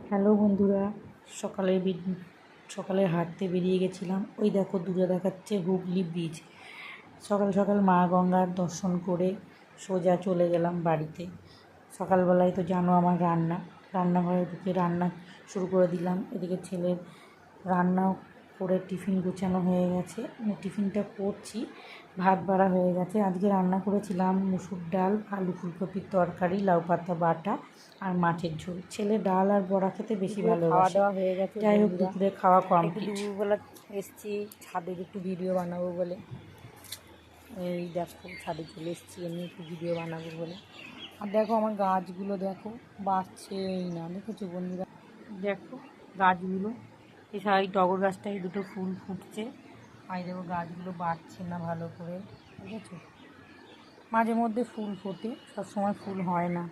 Hello বন্ধুরা, সকালে হাঁটতে বেরিয়ে গেছিলাম। ওই দেখো দূরে দেখাচ্ছে হুগলি ব্রিজ। সকাল সকাল মা গঙ্গার দর্শন করে সোজা চলে গেলাম বাড়িতে। সকালবেলায় তো জানো আমার রান্নাঘরে ঢুকে রান্না শুরু করে দিলাম। এদিকে ছেলের রান্না করে টিফিন গুছানো হয়ে গেছে, টিফিনটা করছি। ভাত বাড়া হয়ে গেছে। আজকে রান্না করেছিলাম মুসুর ডাল, আলু ফুলকপির তরকারি, লাউ পাতা বাটা আর মাছের ঝোল। ছেলে ডাল আর বড়া খেতে বেশি ভালোবাসে। খাওয়া দাওয়া হয়ে গেছে। যাই হোক, দুপুরে খাওয়া কমপ্লিট। দুপুরবেলা এসছি ছাদের একটু ভিডিও বানাবো বলে। এই দেখো ছাদে চলে এসেছি এমনি একটু ভিডিও বানাবো বলে। আর দেখো আমার গাছগুলো দেখো বাড়ছেই না, দেখেছো বন্ধুরা? দেখো গাছগুলো, এই টগর গাছটায় দুটো ফুল ফুটছে। আর দেখো গাছগুলো বাড়ছে না ভালো করে, বুঝেছো? মাঝে মধ্যে ফুল ফোটে, সবসময় ফুল হয় না।